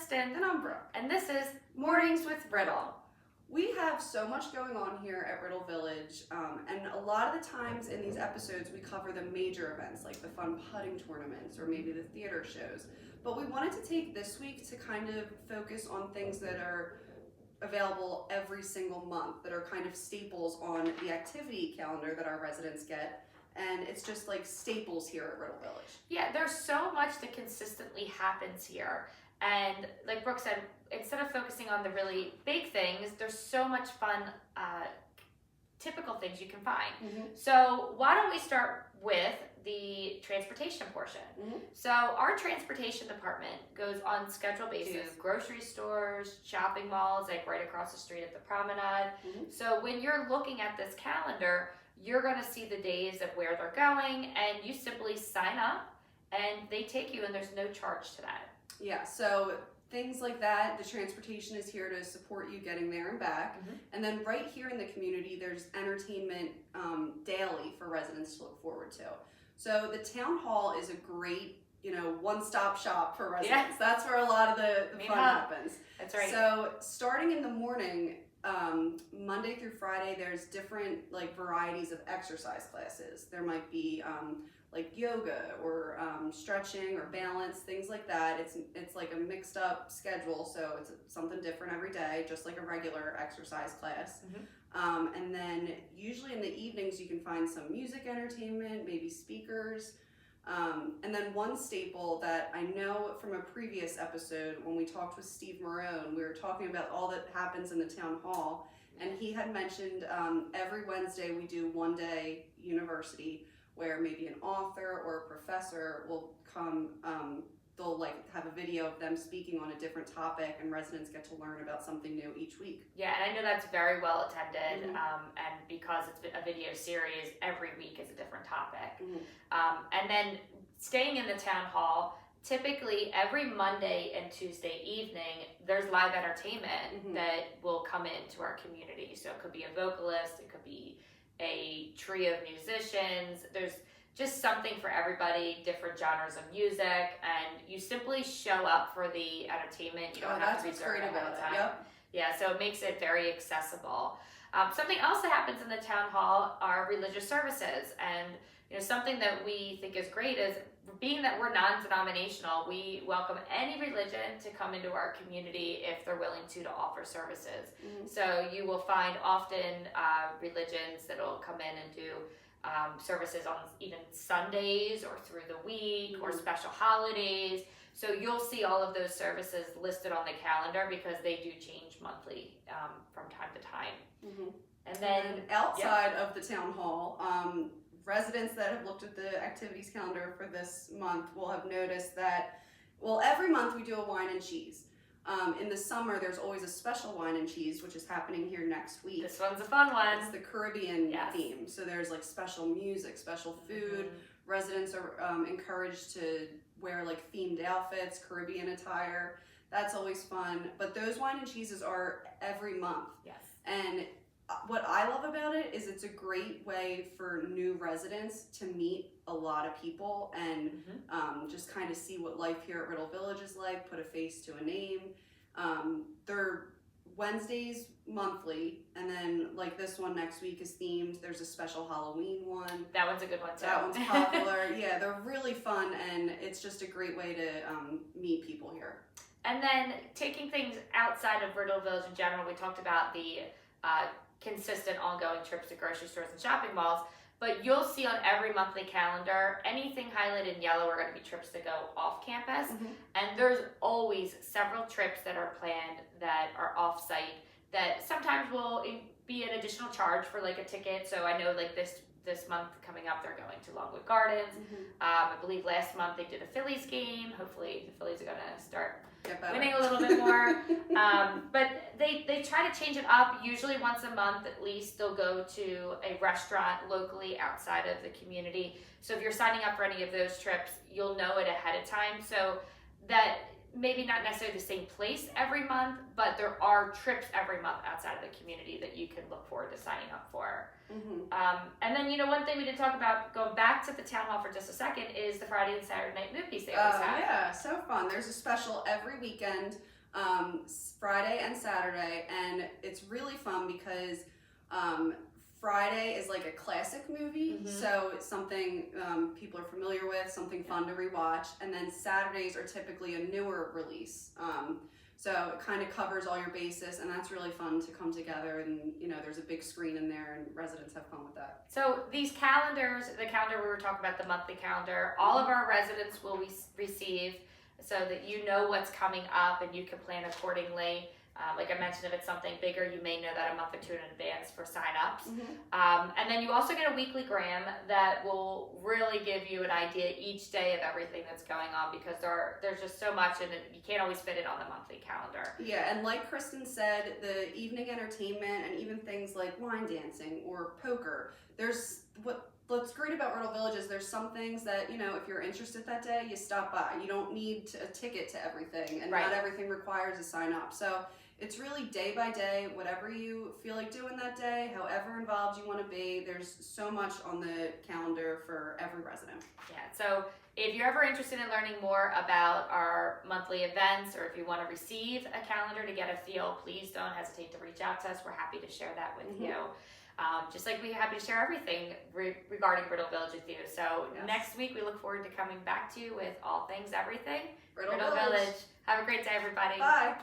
Kristen. And I'm Brooke. And this is Mornings with Riddle. We have so much going on here at Riddle Village, and a lot of the times in these episodes we cover the major events like the fun putting tournaments or maybe the theater shows. But we wanted to take this week to kind of focus on things that are available every single month, that are kind of staples on the activity calendar that our residents get. And it's just like staples here at Riddle Village. Yeah, there's so much that consistently happens here. And like Brooke said, instead of focusing on the really big things, there's so much fun, typical things you can find. Mm-hmm. So why don't we start with the transportation portion? Mm-hmm. So our transportation department goes on schedule basis Yes. to grocery stores, shopping malls, like right across the street at the promenade. Mm-hmm. So when you're looking at this calendar, you're going to see the days of where they're going, and you simply sign up and they take you, and there's no charge to that. Yeah, so things like that, the transportation is here to support you getting there and back. Mm-hmm. And then right here in the community, there's entertainment daily for residents to look forward to. So the town hall is a great, one-stop shop for residents. Yeah. That's where a lot of the fun happens. That's right. So starting in the morning, Monday through Friday, there's different varieties of exercise classes. There might be like yoga or stretching or balance, things like that. It's like a mixed up schedule, so it's something different every day, just like a regular exercise class. Mm-hmm. And then usually in the evenings you can find some music entertainment, maybe speakers. And then one staple that I know from a previous episode when we talked with Steve Marone, we were talking about all that happens in the town hall, and he had mentioned every Wednesday we do one day university where maybe an author or a professor will come, they'll have a video of them speaking on a different topic, and residents get to learn about something new each week. Yeah, and I know that's very well attended, Mm-hmm. And because it's a video series, every week is a different topic. Mm-hmm. And then staying in the town hall, typically every Monday and Tuesday evening, there's live entertainment Mm-hmm. that will come into our community. So it could be a vocalist, it could be a trio of musicians. There's just something for everybody, different genres of music, and you simply show up for the entertainment. You don't have to reserve it ahead of time. Yep. Yeah, so it makes it very accessible. Something else that happens in the town hall are religious services, and something that we think is great is, being that we're non-denominational, we welcome any religion to come into our community if they're willing to offer services. Mm-hmm. So you will find often religions that will come in and do services on even Sundays or through the week, or Mm-hmm. special holidays. So you'll see all of those services listed on the calendar because they do change monthly from time to time. Mm-hmm. And then outside of the town hall, residents that have looked at the activities calendar for this month will have noticed that, every month we do a wine and cheese. In the summer, there's always a special wine and cheese, which is happening here next week. this one's a fun one. It's the Caribbean Yes. theme. So there's special music, special food. Mm-hmm. Residents are encouraged to wear themed outfits, Caribbean attire. That's always fun. But those wine and cheeses are every month. Yes. And what I love about it is it's a great way for new residents to meet a lot of people and just kind of see what life here at Riddle Village is like, put a face to a name. They're Wednesdays monthly, and then this one next week is themed. There's a special Halloween one. That one's a good one too. That one's popular. Yeah, they're really fun, and it's just a great way to meet people here. And then taking things outside of Riddle Village in general, we talked about the consistent ongoing trips to grocery stores and shopping malls, but you'll see on every monthly calendar, anything highlighted in yellow are going to be trips that go off campus. Mm-hmm. And there's always several trips that are planned that are off-site that sometimes will be an additional charge for a ticket. So I know this month coming up, they're going to Longwood Gardens. Mm-hmm. I believe last month they did a Phillies game. Hopefully the Phillies are going to start Get better. winning a little bit more. But they try to change it up. Usually once a month at least, they'll go to a restaurant locally outside of the community. So if you're signing up for any of those trips, you'll know it ahead of time. So that maybe not necessarily the same place every month, but there are trips every month outside of the community that you can look forward to signing up for. Mm-hmm. And then, one thing we didn't talk about, going back to the town hall for just a second, is the Friday and Saturday night movies they always have. Yeah, so fun. There's a special every weekend. Friday and Saturday, and it's really fun because Friday is like a classic movie, so it's something people are familiar with, something fun to rewatch, and then Saturdays are typically a newer release. So it kind of covers all your bases, and that's really fun to come together, and there's a big screen in there, and residents have fun with that. So these calendars, the calendar we were talking about, the monthly calendar, all of our residents will receive so that you know what's coming up and you can plan accordingly. Like I mentioned, if it's something bigger, you may know that a month or two in advance for sign-ups. And then you also get a weekly gram that will really give you an idea each day of everything that's going on, because there's just so much and you can't always fit it on the monthly calendar. Yeah, and like Kristen said, the evening entertainment and even things like line dancing or poker, what's great about Riddle Village is there's some things that, if you're interested that day, you stop by. You don't need a ticket to everything, and not everything requires a sign up. So it's really day by day, whatever you feel like doing that day, however involved you want to be. There's so much on the calendar for every resident. Yeah, so if you're ever interested in learning more about our monthly events, or if you want to receive a calendar to get a feel, please don't hesitate to reach out to us. We're happy to share that with you. Just like we're happy to share everything regarding Riddle Village with you. So next week we look forward to coming back to you with all things everything. Riddle Village. Have a great day, everybody. Bye.